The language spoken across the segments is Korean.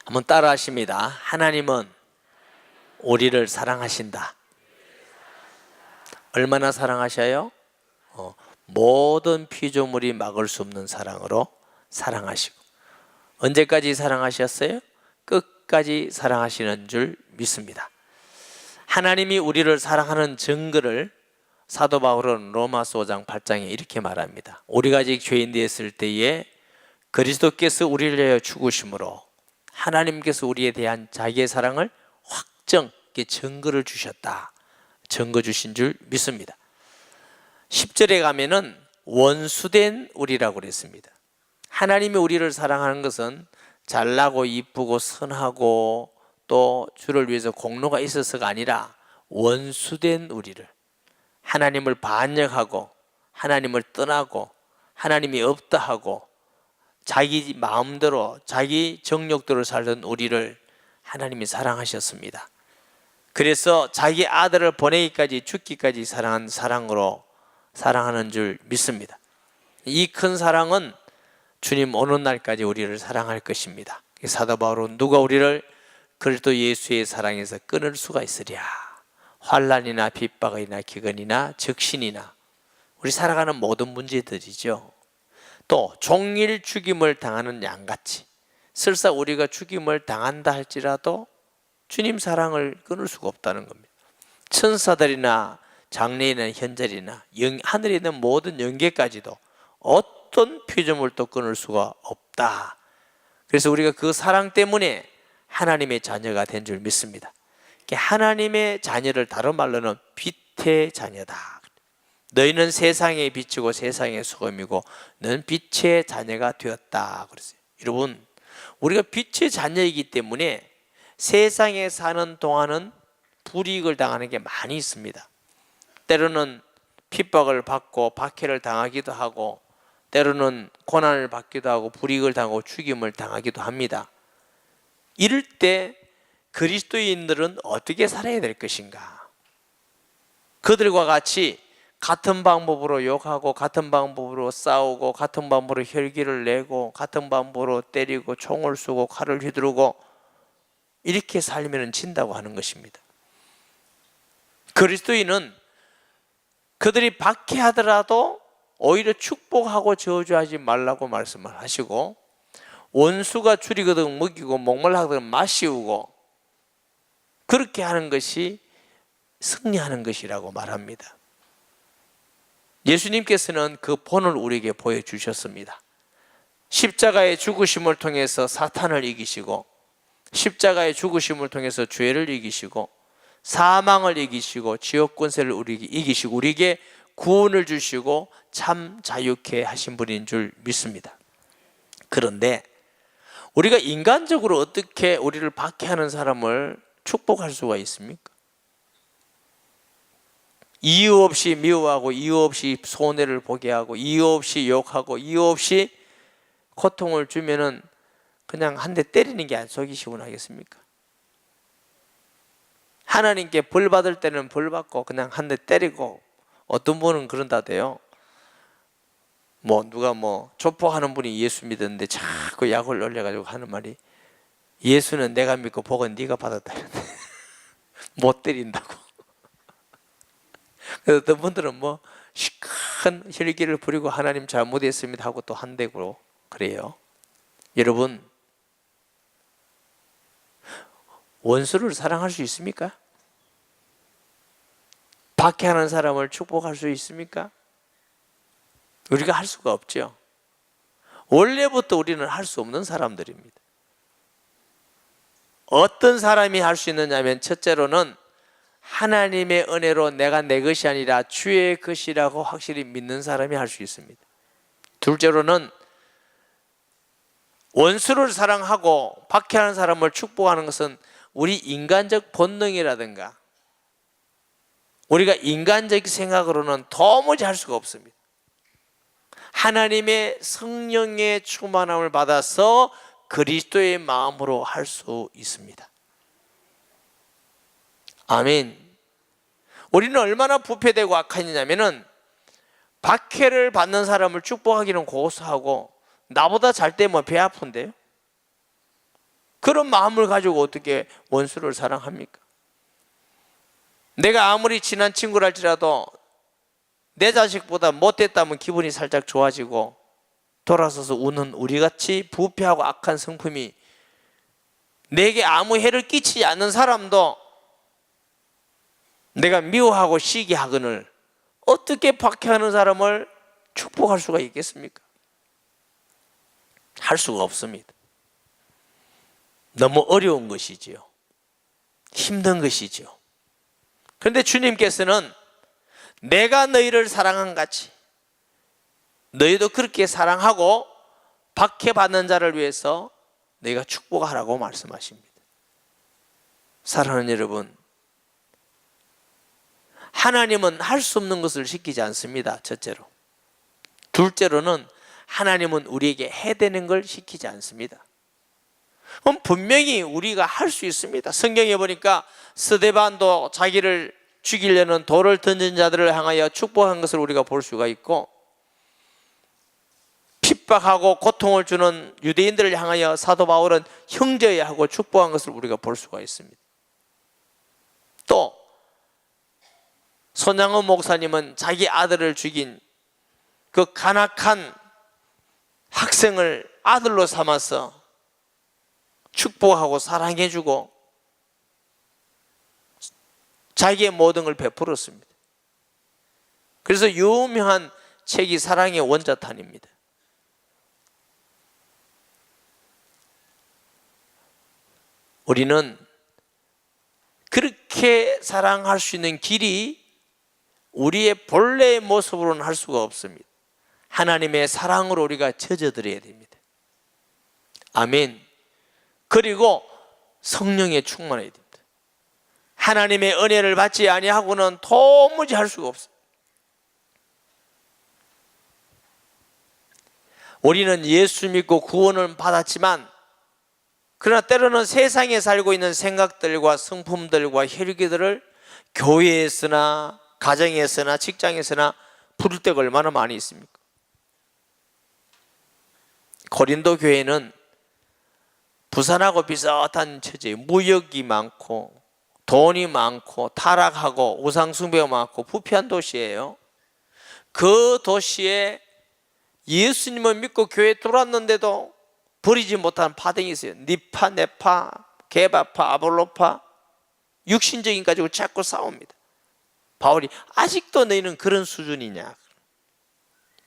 한번 따라 하십니다. 하나님은 우리를 사랑하신다. 얼마나 사랑하셔요? 모든 피조물이 막을 수 없는 사랑으로 사랑하시고, 언제까지 사랑하셨어요? 끝까지 사랑하시는 줄 믿습니다. 하나님이 우리를 사랑하는 증거를 사도 바울은 로마서 5장 8장에 이렇게 말합니다. 우리가 아직 죄인 되었을 때에 그리스도께서 우리를 위하여 죽으심으로 하나님께서 우리에 대한 자기의 사랑을 확정하게 증거를 주셨다. 증거 주신 줄 믿습니다. 10절에 가면은 원수된 우리라고 그랬습니다. 하나님이 우리를 사랑하는 것은 잘나고 이쁘고 선하고 또 주를 위해서 공로가 있어서가 아니라 원수된 우리를, 하나님을 반역하고 하나님을 떠나고 하나님이 없다 하고 자기 마음대로 자기 정욕대로 살던 우리를 하나님이 사랑하셨습니다. 그래서 자기 아들을 보내기까지 죽기까지 사랑한 사랑으로 사랑하는 줄 믿습니다. 이 큰 사랑은 주님 오는 날까지 우리를 사랑할 것입니다. 사도 바울은 누가 우리를 그리스도 예수의 사랑에서 끊을 수가 있으랴. 환난이나 핍박이나 기근이나 적신이나 우리 살아가는 모든 문제들이죠. 또 종일 죽임을 당하는 양같이 설사 우리가 죽임을 당한다 할지라도 주님 사랑을 끊을 수가 없다는 겁니다. 천사들이나 장래에는 현절이나 하늘에 있는 모든 영계까지도 어떤 피조물도 끊을 수가 없다. 그래서 우리가 그 사랑 때문에 하나님의 자녀가 된 줄 믿습니다. 하나님의 자녀를 다른 말로는 빛의 자녀다. 너희는 세상의 빛이고 세상의 소금이고 너는 빛의 자녀가 되었다 그랬어요. 여러분, 우리가 빛의 자녀이기 때문에 세상에 사는 동안은 불이익을 당하는 게 많이 있습니다. 때로는 핍박을 받고 박해를 당하기도 하고, 때로는 고난을 받기도 하고 불이익을 당하고 죽임을 당하기도 합니다. 이럴 때 그리스도인들은 어떻게 살아야 될 것인가? 그들과 같이 같은 방법으로 욕하고 같은 방법으로 싸우고 같은 방법으로 혈기를 내고 같은 방법으로 때리고 총을 쏘고 칼을 휘두르고 이렇게 살면 진다고 하는 것입니다. 그리스도인은 그들이 박해하더라도 오히려 축복하고 저주하지 말라고 말씀을 하시고, 원수가 줄이거든 먹이고 목말라거든 마시우고 그렇게 하는 것이 승리하는 것이라고 말합니다. 예수님께서는 그 본을 우리에게 보여주셨습니다. 십자가의 죽으심을 통해서 사탄을 이기시고, 십자가의 죽으심을 통해서 죄를 이기시고, 사망을 이기시고, 지옥 권세를 우리에게 이기시고, 우리에게 구원을 주시고 참 자유케 하신 분인 줄 믿습니다. 그런데 우리가 인간적으로 어떻게 우리를 박해하는 사람을 축복할 수가 있습니까? 이유 없이 미워하고 이유 없이 손해를 보게 하고 이유 없이 욕하고 이유 없이 고통을 주면은 그냥 한 대 때리는 게 안 속이 시원하겠습니까? 하나님께 벌 받을 때는 벌 받고 그냥 한 대 때리고, 어떤 분은 그런다대요. 누가 조폭하는 분이 예수 믿었는데 자꾸 약을 올려가지고 하는 말이, 예수는 내가 믿고 복은 네가 받았다. 못 때린다고. 그래서 어떤 분들은 큰 혈기를 부리고 하나님 잘못했습니다 하고 또 한대고 그래요. 여러분, 원수를 사랑할 수 있습니까? 박해하는 사람을 축복할 수 있습니까? 우리가 할 수가 없죠. 원래부터 우리는 할 수 없는 사람들입니다. 어떤 사람이 할 수 있느냐 하면, 첫째로는 하나님의 은혜로 내가 내 것이 아니라 주의 것이라고 확실히 믿는 사람이 할 수 있습니다. 둘째로는 원수를 사랑하고 박해하는 사람을 축복하는 것은 우리 인간적 본능이라든가 우리가 인간적 생각으로는 도무지 할 수가 없습니다. 하나님의 성령의 충만함을 받아서 그리스도의 마음으로 할 수 있습니다. 아멘. 우리는 얼마나 부패되고 악하냐면은 박해를 받는 사람을 축복하기는 고소하고 나보다 잘 때 배 아픈데요? 그런 마음을 가지고 어떻게 원수를 사랑합니까? 내가 아무리 친한 친구랄지라도 내 자식보다 못됐다면 기분이 살짝 좋아지고 돌아서서 우는 우리같이 부패하고 악한 성품이 내게 아무 해를 끼치지 않는 사람도 내가 미워하고 시기하거늘 어떻게 박해하는 사람을 축복할 수가 있겠습니까? 할 수가 없습니다. 너무 어려운 것이지요. 힘든 것이지요. 그런데 주님께서는 내가 너희를 사랑한 같이 너희도 그렇게 사랑하고 박해받는 자를 위해서 너희가 축복하라고 말씀하십니다. 사랑하는 여러분, 하나님은 할 수 없는 것을 시키지 않습니다. 첫째로. 둘째로는 하나님은 우리에게 해야 되는 걸 시키지 않습니다. 그럼 분명히 우리가 할 수 있습니다. 성경에 보니까 스데반도 자기를 죽이려는 돌을 던진 자들을 향하여 축복한 것을 우리가 볼 수가 있고, 핍박하고 고통을 주는 유대인들을 향하여 사도 바울은 형제야 하고 축복한 것을 우리가 볼 수가 있습니다. 또 손양원 목사님은 자기 아들을 죽인 그 간악한 학생을 아들로 삼아서 축복하고 사랑해주고 자기의 모든 걸 베풀었습니다. 그래서 유명한 책이 사랑의 원자탄입니다. 우리는 그렇게 사랑할 수 있는 길이 우리의 본래의 모습으로는 할 수가 없습니다. 하나님의 사랑으로 우리가 젖어들어야 됩니다. 아멘. 그리고 성령에 충만해야 됩니다. 하나님의 은혜를 받지 아니하고는 도무지 할 수가 없습니다. 우리는 예수 믿고 구원을 받았지만 그러나 때로는 세상에 살고 있는 생각들과 성품들과 혈기들을 교회에서나 가정에서나 직장에서나 부를 때가 얼마나 많이 있습니까? 고린도 교회는 부산하고 비슷한 처지에 무역이 많고 돈이 많고 타락하고 우상숭배가 많고 부패한 도시예요. 그 도시에 예수님을 믿고 교회에 들어왔는데도 버리지 못한 파등이 있어요. 니파, 네파, 게바파, 아볼로파, 육신적인 가지고 자꾸 싸웁니다. 바울이 아직도 너희는 그런 수준이냐.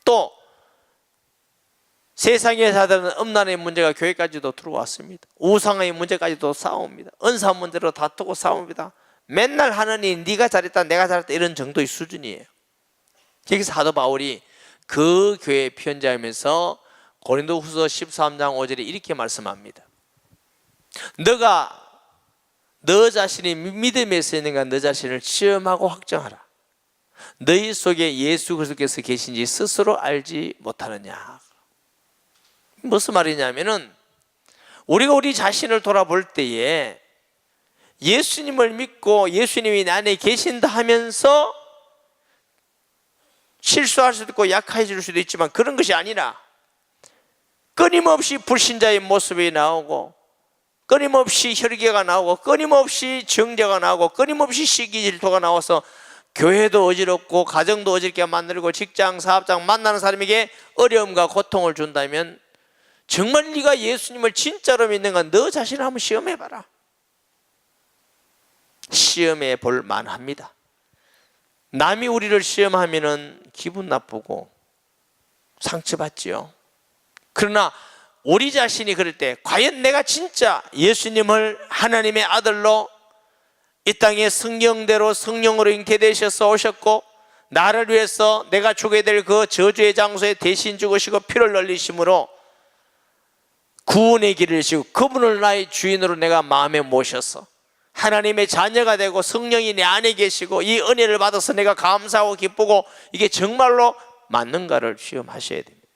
또 세상에 사는 음란의 문제가 교회까지도 들어왔습니다. 우상의 문제까지도 싸웁니다. 은사 문제로 다투고 싸웁니다. 맨날 하느니 네가 잘했다 내가 잘했다 이런 정도의 수준이에요. 여기서 사도 바울이 그 교회에 편지하면서 고린도후서 13장 5절에 이렇게 말씀합니다. 너가 너 자신이 믿음에 서 있는가 너 자신을 시험하고 확정하라. 너희 속에 예수 그리스도께서 계신지 스스로 알지 못하느냐. 무슨 말이냐면은 우리가 우리 자신을 돌아볼 때에 예수님을 믿고 예수님이 내 안에 계신다 하면서 실수할 수도 있고 약해질 수도 있지만 그런 것이 아니라 끊임없이 불신자의 모습이 나오고 끊임없이 혈기가 나오고 끊임없이 정죄가 나오고 끊임없이 시기 질투가 나와서 교회도 어지럽고 가정도 어지럽게 만들고 직장 사업장 만나는 사람에게 어려움과 고통을 준다면 정말 네가 예수님을 진짜로 믿는가 너 자신을 한번 시험해봐라. 시험해 볼 만합니다. 남이 우리를 시험하면 기분 나쁘고 상처받지요. 그러나 우리 자신이 그럴 때 과연 내가 진짜 예수님을 하나님의 아들로 이 땅에 성령대로 성령으로 잉태되셔서 오셨고 나를 위해서 내가 죽어야 될 그 저주의 장소에 대신 죽으시고 피를 흘리심으로 구원의 길을 지고 그분을 나의 주인으로 내가 마음에 모셔서 하나님의 자녀가 되고 성령이 내 안에 계시고 이 은혜를 받아서 내가 감사하고 기쁘고 이게 정말로 맞는가를 시험하셔야 됩니다.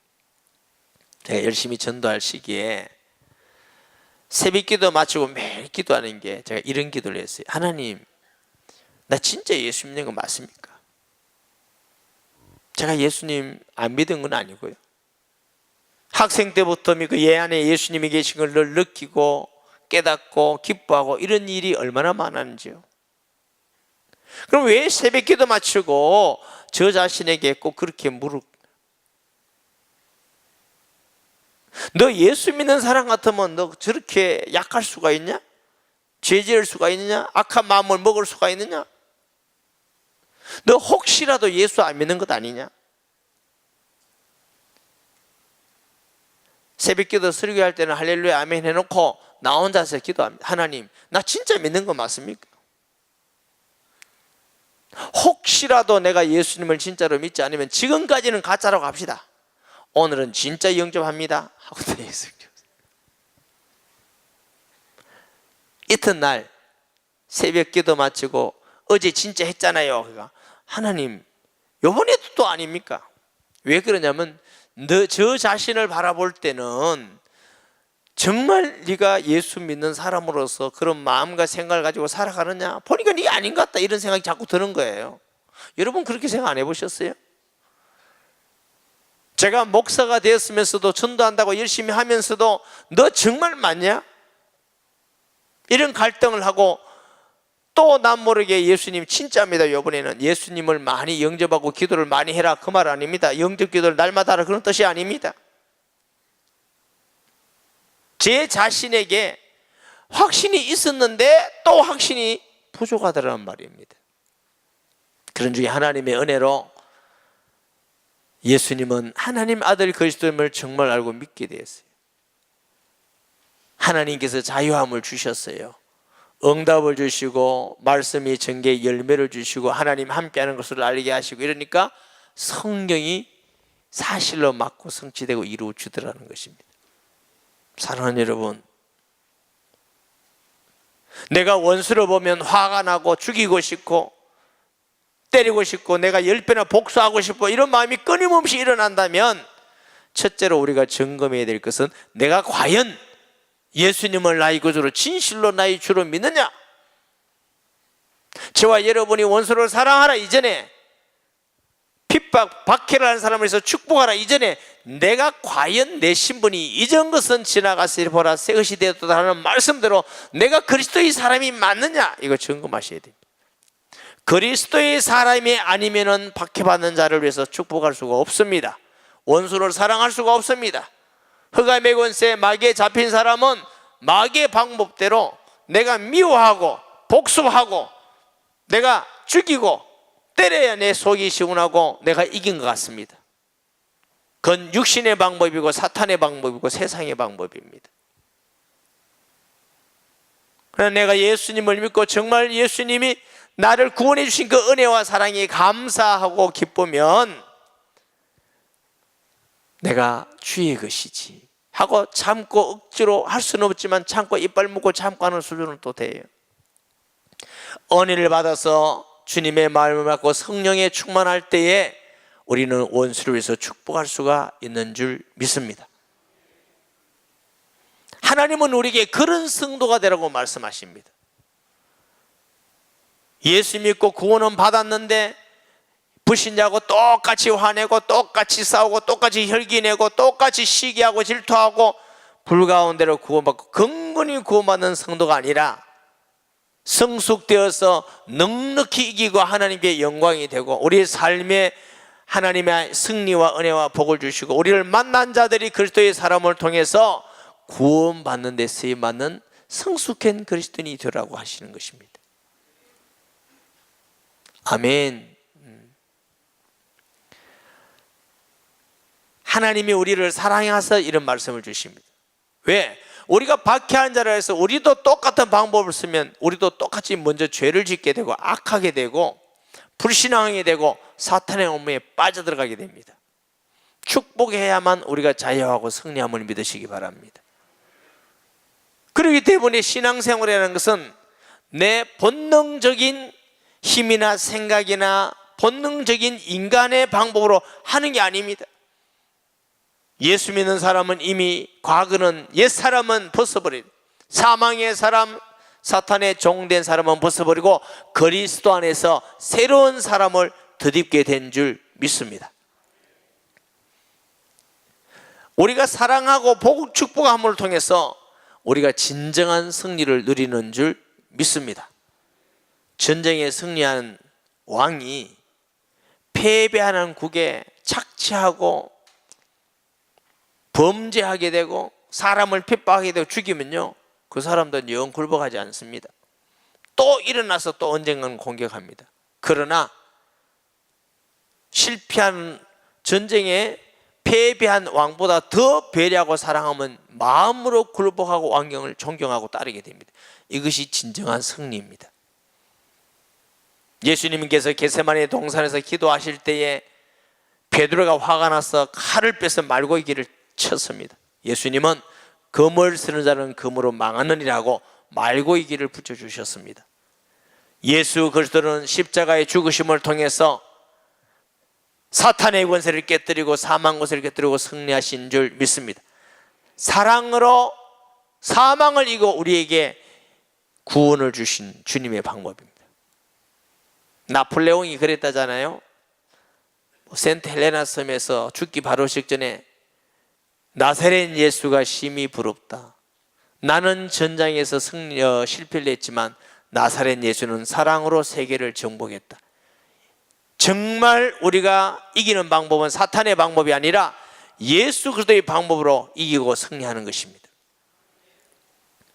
제가 열심히 전도할 시기에 새벽기도 마치고 매일 기도하는 게 제가 이런 기도를 했어요. 하나님, 나 진짜 예수 믿는 거 맞습니까? 제가 예수님 안 믿은 건 아니고요. 학생 때부터 믿고 예 안에 예수님이 계신 걸 늘 느끼고 깨닫고 기뻐하고 이런 일이 얼마나 많았는지요. 그럼 왜 새벽기도 마치고 저 자신에게 꼭 그렇게 너 예수 믿는 사람 같으면 너 저렇게 약할 수가 있냐? 죄 지을 수가 있느냐? 악한 마음을 먹을 수가 있느냐? 너 혹시라도 예수 안 믿는 것 아니냐? 새벽기도 설교할 때는 할렐루야 아멘 해놓고 나 혼자서 기도합니다. 하나님, 나 진짜 믿는 거 맞습니까? 혹시라도 내가 예수님을 진짜로 믿지 않으면 지금까지는 가짜라고 합시다. 오늘은 진짜 영접합니다 하고 이튿날 새벽기도 마치고 어제 진짜 했잖아요. 그러니까 하나님, 요번에도 또 아닙니까? 왜 그러냐면 저 자신을 바라볼 때는 정말 네가 예수 믿는 사람으로서 그런 마음과 생각을 가지고 살아가느냐? 보니까 네가 아닌 것 같다 이런 생각이 자꾸 드는 거예요. 여러분 그렇게 생각 안 해보셨어요? 제가 목사가 되었으면서도 전도한다고 열심히 하면서도 너 정말 맞냐? 이런 갈등을 하고 또 난 모르게 예수님 진짜입니다. 이번에는 예수님을 많이 영접하고 기도를 많이 해라 그 말 아닙니다. 영접 기도를 날마다 하라 그런 뜻이 아닙니다. 제 자신에게 확신이 있었는데 또 확신이 부족하더라는 말입니다. 그런 중에 하나님의 은혜로 예수님은 하나님 아들 그리스도임을 정말 알고 믿게 되었어요. 하나님께서 자유함을 주셨어요. 응답을 주시고 말씀이 전개의 열매를 주시고 하나님 함께하는 것을 알게 하시고 이러니까 성경이 사실로 맞고 성취되고 이루어지더라는 것입니다. 사랑하는 여러분, 내가 원수를 보면 화가 나고 죽이고 싶고 때리고 싶고 내가 10배나 복수하고 싶고 이런 마음이 끊임없이 일어난다면 첫째로 우리가 점검해야 될 것은 내가 과연 예수님을 나의 구주로 진실로 나의 주로 믿느냐? 저와 여러분이 원수를 사랑하라 이전에 핍박, 박해를 하는 사람을 위해서 축복하라 이전에 내가 과연 내 신분이 이전 것은 지나갔으리 보라 새 것이 되었다 하는 말씀대로 내가 그리스도의 사람이 맞느냐? 이거 점검하셔야 됩니다. 그리스도의 사람이 아니면은 박해받는 자를 위해서 축복할 수가 없습니다. 원수를 사랑할 수가 없습니다. 흑암의 권세 마귀에 잡힌 사람은 마귀의 방법대로 내가 미워하고 복수하고 내가 죽이고 때려야 내 속이 시원하고 내가 이긴 것 같습니다. 그건 육신의 방법이고 사탄의 방법이고 세상의 방법입니다. 그러나 내가 예수님을 믿고 정말 예수님이 나를 구원해 주신 그 은혜와 사랑에 감사하고 기쁘면 내가 주의 것이지 하고 참고 억지로 할 수는 없지만 참고 이빨 묶고 참고 하는 수준은 또 돼요. 은혜를 받아서 주님의 마음을 받고 성령에 충만할 때에 우리는 원수를 위해서 축복할 수가 있는 줄 믿습니다. 하나님은 우리에게 그런 성도가 되라고 말씀하십니다. 예수 믿고 구원은 받았는데 불신자하고 똑같이 화내고 똑같이 싸우고 똑같이 혈기내고 똑같이 시기하고 질투하고 불가운데로 구원받고 근근히 구원받는 성도가 아니라 성숙되어서 넉넉히 이기고 하나님께 영광이 되고 우리의 삶에 하나님의 승리와 은혜와 복을 주시고 우리를 만난 자들이 그리스도의 사람을 통해서 구원받는 데 쓰임받는 성숙한 그리스도인이 되라고 하시는 것입니다. 아멘. 하나님이 우리를 사랑하셔서 이런 말씀을 주십니다. 왜? 우리가 박해한 자라 해서 우리도 똑같은 방법을 쓰면 우리도 똑같이 먼저 죄를 짓게 되고 악하게 되고 불신앙하게 되고 사탄의 업무에 빠져들어가게 됩니다. 축복해야만 우리가 자유하고 승리함을 믿으시기 바랍니다. 그렇기 때문에 신앙생활이라는 것은 내 본능적인 힘이나 생각이나 본능적인 인간의 방법으로 하는 게 아닙니다. 예수 믿는 사람은 이미 과거는 옛사람은 벗어버리고 사망의 사람, 사탄의 종된 사람은 벗어버리고 그리스도 안에서 새로운 사람을 덧입게 된 줄 믿습니다. 우리가 사랑하고 복을 축복함을 통해서 우리가 진정한 승리를 누리는 줄 믿습니다. 전쟁에 승리한 왕이 패배하는 국에 착취하고 범죄하게 되고 사람을 핍박하게 되고 죽이면요, 그 사람들은 영 굴복하지 않습니다. 또 일어나서 또 언젠가는 공격합니다. 그러나 실패한 전쟁에 패배한 왕보다 더 배려하고 사랑하면 마음으로 굴복하고 왕경을 존경하고 따르게 됩니다. 이것이 진정한 승리입니다. 예수님께서 겟세마네 동산에서 기도하실 때에 베드로가 화가 나서 칼을 빼서 말고의 길을 쳤습니다. 예수님은 검을 쓰는 자는 검으로 망하느니라고 말고의 길을 붙여주셨습니다. 예수 그리스도는 십자가의 죽으심을 통해서 사탄의 권세를 깨뜨리고 사망 권세를 깨뜨리고 승리하신 줄 믿습니다. 사랑으로 사망을 이기고 우리에게 구원을 주신 주님의 방법입니다. 나폴레옹이 그랬다잖아요. 센트 헬레나 섬에서 죽기 바로 직전에 나사렛 예수가 심히 부럽다. 나는 전장에서 실패를 했지만 나사렛 예수는 사랑으로 세계를 정복했다. 정말 우리가 이기는 방법은 사탄의 방법이 아니라 예수 그리스도의 방법으로 이기고 승리하는 것입니다.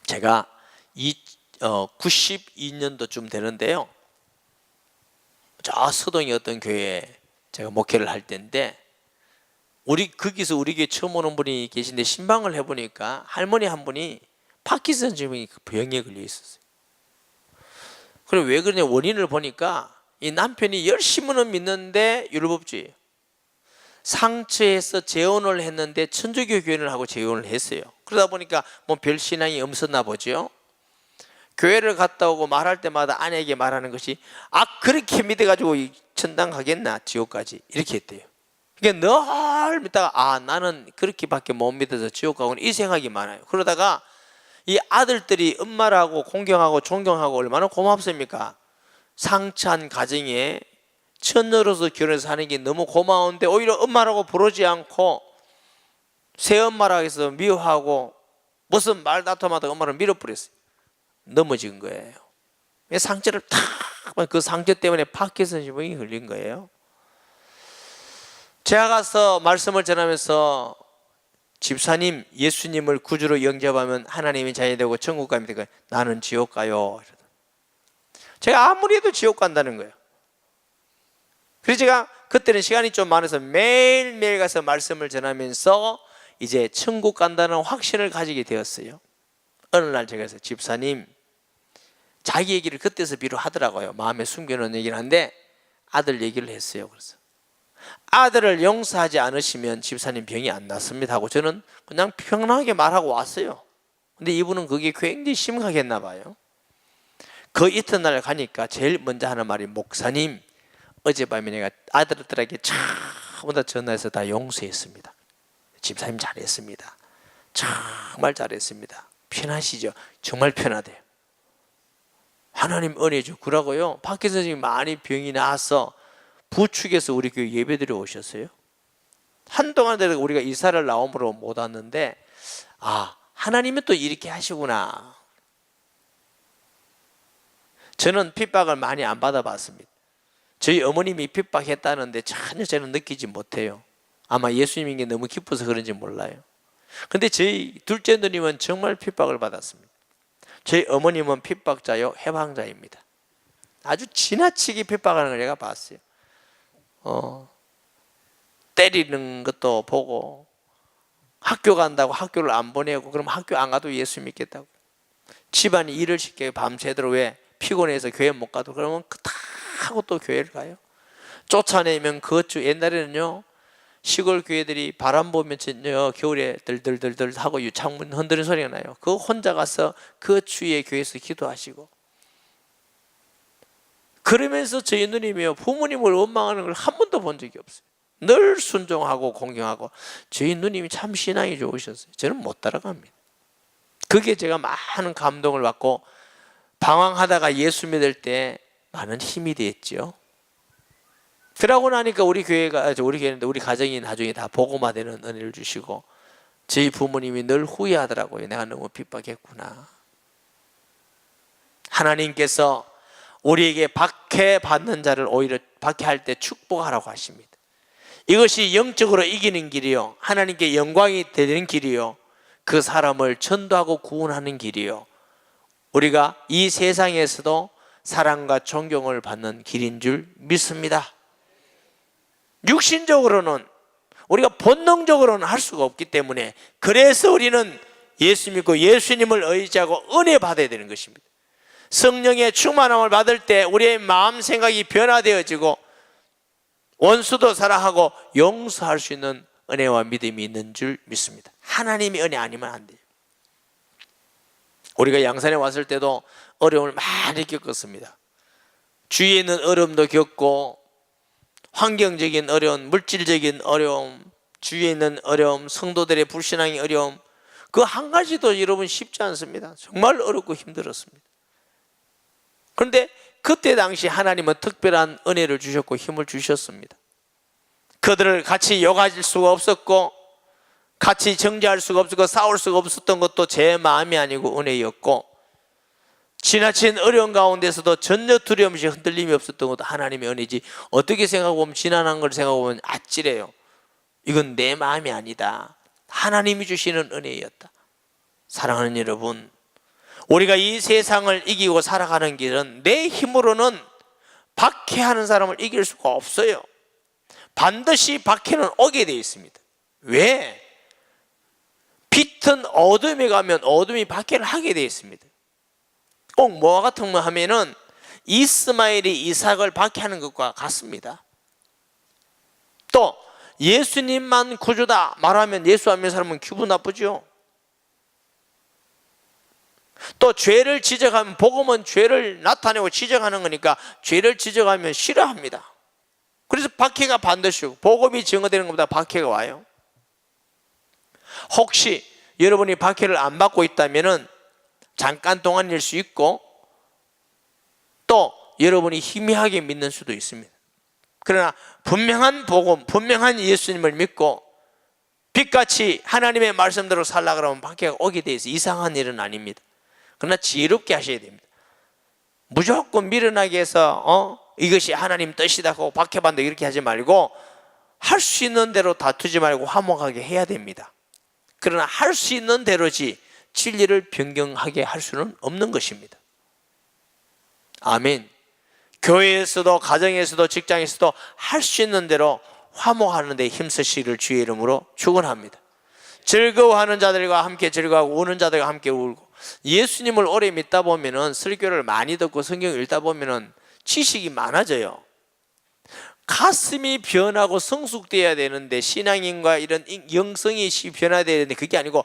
제가 92년도쯤 되는데요, 저 서동의 어떤 교회에 제가 목회를 할 때인데, 거기서 우리 교회 처음 오는 분이 계신데 신방을 해보니까 할머니 한 분이 파킨슨증이 병에 걸려 있었어요. 그럼 왜 그러냐 원인을 보니까 이 남편이 열심히는 믿는데 율법주의예요. 상처에서 재혼을 했는데 천주교 교인을 하고 재혼을 했어요. 그러다 보니까 뭐 별 신앙이 없었나 보죠. 교회를 갔다 오고 말할 때마다 아내에게 말하는 것이 그렇게 믿어가지고 천당 가겠나 지옥까지 이렇게 했대요. 그러니까 늘 믿다가 나는 그렇게밖에 못 믿어서 지옥 가고는 이 생각이 많아요. 그러다가 이 아들들이 엄마라고 공경하고 존경하고 얼마나 고맙습니까? 상처한 가정에 처녀로서 결혼해서 사는 게 너무 고마운데 오히려 엄마라고 부르지 않고 새엄마라고 해서 미워하고 무슨 말 다툼하다가 엄마를 밀어버렸어요. 넘어진 거예요. 상처를 그 상처 때문에 파킨슨병이 걸린 거예요. 제가 가서 말씀을 전하면서 집사님, 예수님을 구주로 영접하면 하나님의 자녀이 되고 천국 갑니다. 나는 지옥 가요. 제가 아무리 해도 지옥 간다는 거예요. 그래서 제가 그때는 시간이 좀 많아서 매일매일 가서 말씀을 전하면서 이제 천국 간다는 확신을 가지게 되었어요. 어느 날 제가 그래서 집사님, 자기 얘기를 그때서 비로 하더라고요. 마음에 숨겨놓은 얘기를 하는데 아들 얘기를 했어요. 그래서 아들을 용서하지 않으시면 집사님 병이 안 낫습니다 하고 저는 그냥 평온하게 말하고 왔어요. 근데 이분은 그게 굉장히 심각했나 봐요. 그 이튿날 가니까 제일 먼저 하는 말이 목사님, 어젯밤에 내가 아들들에게 전부 다 전화해서 다 용서했습니다. 집사님 잘했습니다. 정말 잘했습니다. 편하시죠? 정말 편하대요. 하나님 은혜 주라고요. 밖에 선생님이 많이 병이 나서 부축해서 우리 교회 예배드려 오셨어요. 한동안 우리가 이사를 나옴으로 못 왔는데 하나님은 또 이렇게 하시구나. 저는 핍박을 많이 안 받아봤습니다. 저희 어머님이 핍박했다는데 전혀 저는 느끼지 못해요. 아마 예수님인 게 너무 기뻐서 그런지 몰라요. 근데 저희 둘째 누님은 정말 핍박을 받았습니다. 저희 어머님은 핍박자요 해방자입니다. 아주 지나치게 핍박하는 걸 제가 봤어요. 때리는 것도 보고, 학교 간다고 학교를 안 보내고, 그럼 학교 안 가도 예수 믿겠다고, 집안이 일을 시켜요. 밤새도록 왜 피곤해서 교회 못 가도, 그러면 다 하고 또 교회를 가요. 쫓아내면 옛날에는요 시골 교회들이 바람 보면 겨울에 들들들들 하고 창문 흔드는 소리가 나요. 그거 혼자 가서 그 추위에 교회에서 기도하시고, 그러면서 저희 누님이요 부모님을 원망하는 걸 한 번도 본 적이 없어요. 늘 순종하고 공경하고. 저희 누님이 참 신앙이 좋으셨어요. 저는 못 따라갑니다. 그게 제가 많은 감동을 받고 방황하다가 예수 믿을 때 많은 힘이 됐죠. 그러고 나니까 우리 교회인데 우리 가정이 나중에 다 복음화되는 은혜를 주시고, 저희 부모님이 늘 후회하더라고요. 내가 너무 핍박했구나. 하나님께서 우리에게 박해받는 자를 오히려 박해할 때 축복하라고 하십니다. 이것이 영적으로 이기는 길이요, 하나님께 영광이 되는 길이요, 그 사람을 전도하고 구원하는 길이요, 우리가 이 세상에서도 사랑과 존경을 받는 길인 줄 믿습니다. 육신적으로는, 우리가 본능적으로는 할 수가 없기 때문에, 그래서 우리는 예수 믿고 예수님을 의지하고 은혜 받아야 되는 것입니다. 성령의 충만함을 받을 때 우리의 마음 생각이 변화되어지고 원수도 사랑하고 용서할 수 있는 은혜와 믿음이 있는 줄 믿습니다. 하나님이 은혜 아니면 안 돼요. 우리가 양산에 왔을 때도 어려움을 많이 겪었습니다. 주위에 있는 어려움도 겪고, 환경적인 어려움, 물질적인 어려움, 주위에 있는 어려움, 성도들의 불신앙의 어려움, 그 한 가지도 여러분 쉽지 않습니다. 정말 어렵고 힘들었습니다. 그런데 그때 당시 하나님은 특별한 은혜를 주셨고 힘을 주셨습니다. 그들을 같이 욕할 수가 없었고, 같이 정죄할 수가 없었고, 싸울 수가 없었던 것도 제 마음이 아니고 은혜였고, 지나친 어려운 가운데서도 전혀 두려움 없이 흔들림이 없었던 것도 하나님의 은혜지, 어떻게 생각해보면 지난한 걸 생각해보면 아찔해요. 이건 내 마음이 아니다, 하나님이 주시는 은혜였다. 사랑하는 여러분, 우리가 이 세상을 이기고 살아가는 길은 내 힘으로는 박해하는 사람을 이길 수가 없어요. 반드시 박해는 오게 되어 있습니다. 왜? 빛은 어둠에 가면 어둠이 박해를 하게 되어 있습니다. 꼭 뭐와 같은 거 하면은 이스마엘이 이삭을 박해하는 것과 같습니다. 또 예수님만 구주다 말하면, 예수 안 믿는 사람은 기분 나쁘죠. 또 죄를 지적하면, 복음은 죄를 나타내고 지적하는 거니까 죄를 지적하면 싫어합니다. 그래서 박해가 반드시 오고, 복음이 증거되는 것보다 박해가 와요. 혹시 여러분이 박해를 안 받고 있다면 잠깐 동안일 수 있고, 또 여러분이 희미하게 믿는 수도 있습니다. 그러나 분명한 복음, 분명한 예수님을 믿고 빛같이 하나님의 말씀대로 살라 그러면 박해가 오게 돼 있어요. 이상한 일은 아닙니다. 그러나 지혜롭게 하셔야 됩니다. 무조건 미련하게 해서 이것이 하나님 뜻이다고 박해받는다 이렇게 하지 말고, 할 수 있는 대로 다투지 말고 화목하게 해야 됩니다. 그러나 할 수 있는 대로지 진리를 변경하게 할 수는 없는 것입니다. 아멘. 교회에서도 가정에서도 직장에서도 할 수 있는 대로 화목하는 데 힘쓰시기를 주의 이름으로 축원합니다. 즐거워하는 자들과 함께 즐거워하고 우는 자들과 함께 울고, 예수님을 오래 믿다 보면은, 설교를 많이 듣고 성경을 읽다 보면은 지식이 많아져요. 가슴이 변하고 성숙되어야 되는데, 신앙인과 이런 영성이 변화되어야 되는데 그게 아니고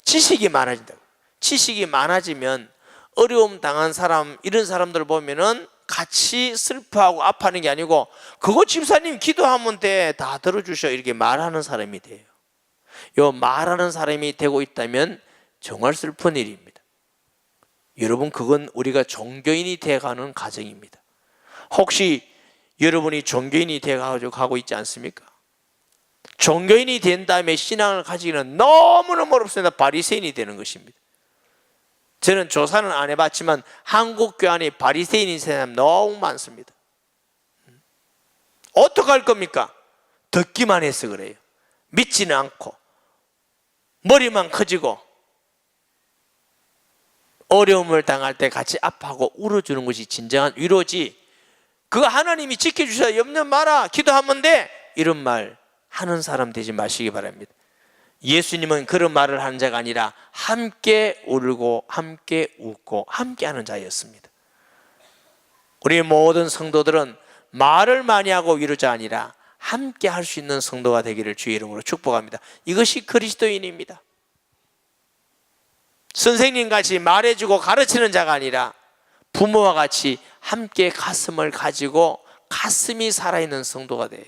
지식이 많아진다고. 지식이 많아지면 어려움 당한 사람, 이런 사람들 보면은 같이 슬퍼하고 아파하는 게 아니고, 그거 집사님 기도하면 돼, 다 들어주셔, 이렇게 말하는 사람이 돼요. 요 말하는 사람이 되고 있다면 정말 슬픈 일입니다. 여러분, 그건 우리가 종교인이 되어가는 과정입니다. 혹시 여러분이 종교인이 되어가지고 가고 있지 않습니까? 종교인이 된 다음에 신앙을 가지기는 너무너무 어렵습니다. 바리새인이 되는 것입니다. 저는 조사는 안 해봤지만 한국 교회 안에 바리새인인 사람 너무 많습니다. 어떡할 겁니까? 듣기만 해서 그래요. 믿지는 않고 머리만 커지고, 어려움을 당할 때 같이 아파하고 울어주는 것이 진정한 위로지, 그거 하나님이 지켜주셔야 염려 마라, 기도하면 돼, 이런 말 하는 사람 되지 마시기 바랍니다. 예수님은 그런 말을 하는 자가 아니라 함께 울고 함께 웃고 함께 하는 자였습니다. 우리 모든 성도들은 말을 많이 하고 위로자 아니라 함께 할 수 있는 성도가 되기를 주의 이름으로 축복합니다. 이것이 그리스도인입니다. 선생님같이 말해주고 가르치는 자가 아니라 부모와 같이 함께 가슴을 가지고 가슴이 살아있는 성도가 돼요.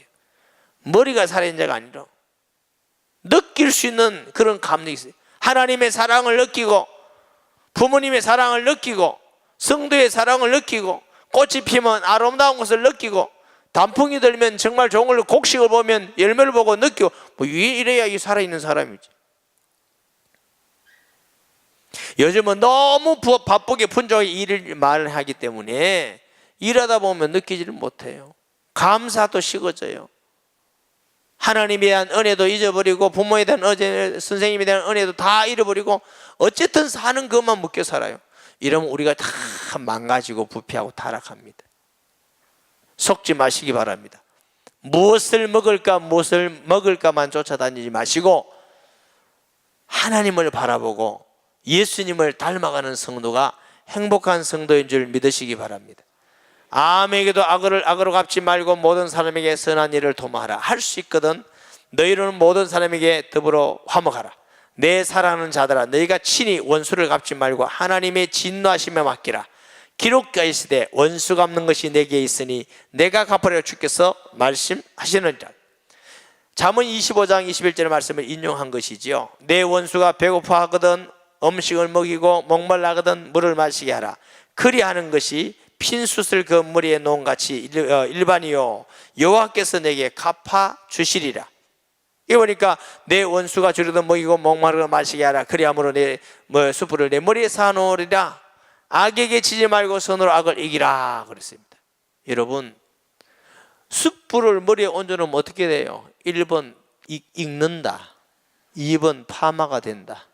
머리가 살아있는 자가 아니라 느낄 수 있는 그런 감정이 있어요. 하나님의 사랑을 느끼고, 부모님의 사랑을 느끼고, 성도의 사랑을 느끼고, 꽃이 피면 아름다운 것을 느끼고, 단풍이 들면 정말 좋은 걸로 곡식을 보면 열매를 보고 느끼고, 뭐 이래야 이 살아있는 사람이지. 요즘은 너무 바쁘게 분주하게 일을 말하기 때문에 일하다 보면 느끼지를 못해요. 감사도 식어져요. 하나님에 대한 은혜도 잊어버리고 부모에 대한 은혜, 선생님에 대한 은혜도 다 잃어버리고 어쨌든 사는 것만 묶여 살아요. 이러면 우리가 다 망가지고 부패하고 타락합니다. 속지 마시기 바랍니다. 무엇을 먹을까만 쫓아다니지 마시고 하나님을 바라보고 예수님을 닮아가는 성도가 행복한 성도인 줄 믿으시기 바랍니다. 아무에게도 악으로 갚지 말고 모든 사람에게 선한 일을 도모하라. 할 수 있거든. 너희는 모든 사람에게 더불어 화목하라. 내 사랑하는 자들아, 너희가 친히 원수를 갚지 말고 하나님의 진노하심에 맡기라. 기록되어 있으되 원수 갚는 것이 내게 있으니 내가 갚으리라 주께서 말씀하시느니라. 잠언 25장 21절의 말씀을 인용한 것이지요. 내 원수가 배고파하거든 음식을 먹이고 목말라하거든 물을 마시게 하라. 그리하는 것이 핀숯을 그 머리에 놓은 같이 일반이요 여호와께서 내게 갚아 주시리라. 이게 보니까 내 원수가 주려던 먹이고 목마르고 마시게 하라. 그리함으로 내 숯불을 내 머리에 쌓아놓으리라. 악에게 지지 말고 선으로 악을 이기라 그랬습니다. 여러분, 숯불을 머리에 얹어놓으면 어떻게 돼요? 1번 익는다, 2번 파마가 된다,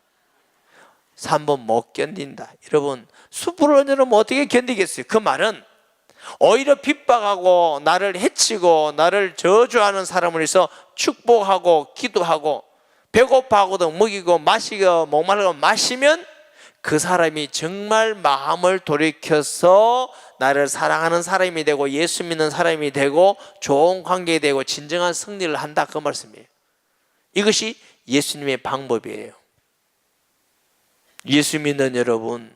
3번 못 견딘다. 여러분, 숯불을 얹어놓으면 어떻게 견디겠어요? 그 말은 오히려 핍박하고 나를 해치고 나를 저주하는 사람을 위해서 축복하고 기도하고 배고파하고도 먹이고 마시고 목마르고 마시면 그 사람이 정말 마음을 돌이켜서 나를 사랑하는 사람이 되고 예수 믿는 사람이 되고 좋은 관계 되고 진정한 승리를 한다, 그 말씀이에요. 이것이 예수님의 방법이에요. 예수 믿는 여러분,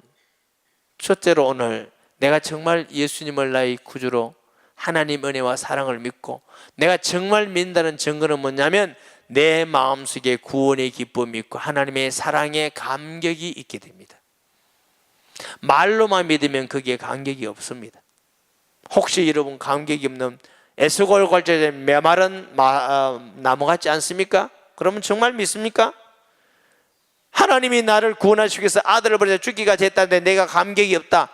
첫째로 오늘 내가 정말 예수님을 나의 구주로 하나님 은혜와 사랑을 믿고 내가 정말 믿는다는 증거는 뭐냐면 내 마음속에 구원의 기쁨이 있고 하나님의 사랑에 감격이 있게 됩니다. 말로만 믿으면 그게 감격이 없습니다. 혹시 여러분 감격이 없는 에스골골절된 메마른 나무 같지 않습니까? 그러면 정말 믿습니까? 하나님이 나를 구원하시기 위해서 아들을 버려 죽기가 됐다는데 내가 감격이 없다?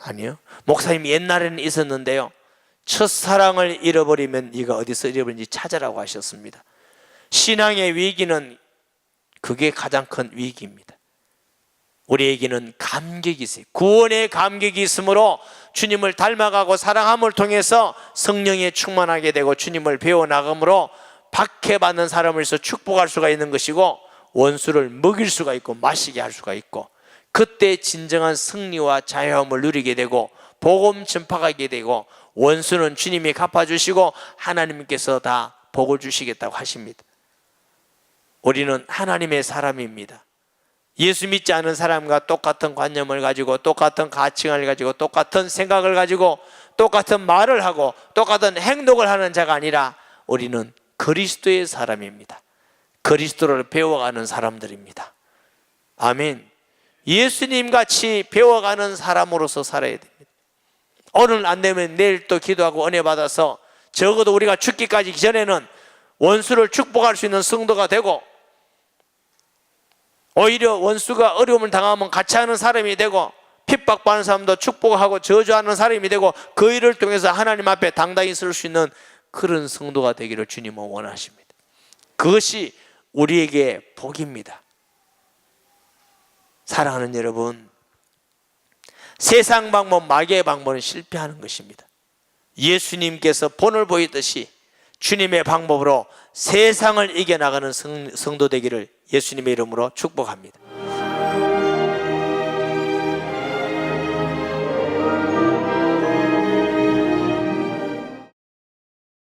아니요. 목사님이 옛날에는 있었는데요, 첫사랑을 잃어버리면 네가 어디서 잃어버린지 찾아라고 하셨습니다. 신앙의 위기는 그게 가장 큰 위기입니다. 우리에게는 감격이 있어요. 구원의 감격이 있으므로 주님을 닮아가고 사랑함을 통해서 성령에 충만하게 되고 주님을 배워나감으로 박해받는 사람을 위해서 축복할 수가 있는 것이고 원수를 먹일 수가 있고 마시게 할 수가 있고 그때 진정한 승리와 자유함을 누리게 되고 복음 전파하게 되고 원수는 주님이 갚아주시고 하나님께서 다 복을 주시겠다고 하십니다. 우리는 하나님의 사람입니다. 예수 믿지 않은 사람과 똑같은 관념을 가지고 똑같은 가치관을 가지고 똑같은 생각을 가지고 똑같은 말을 하고 똑같은 행동을 하는 자가 아니라 우리는 그리스도의 사람입니다. 그리스도를 배워가는 사람들입니다. 아멘. 예수님 같이 배워가는 사람으로서 살아야 됩니다. 오늘 안 되면 내일 또 기도하고 은혜 받아서 적어도 우리가 죽기까지 전에는 원수를 축복할 수 있는 성도가 되고 오히려 원수가 어려움을 당하면 같이 하는 사람이 되고 핍박받는 사람도 축복하고 저주하는 사람이 되고 그 일을 통해서 하나님 앞에 당당히 설 수 있는 그런 성도가 되기를 주님은 원하십니다. 그것이 우리에게 복입니다. 사랑하는 여러분, 세상 방법, 마귀의 방법은 실패하는 것입니다. 예수님께서 본을 보이듯이 주님의 방법으로 세상을 이겨나가는 성도 되기를 예수님의 이름으로 축복합니다.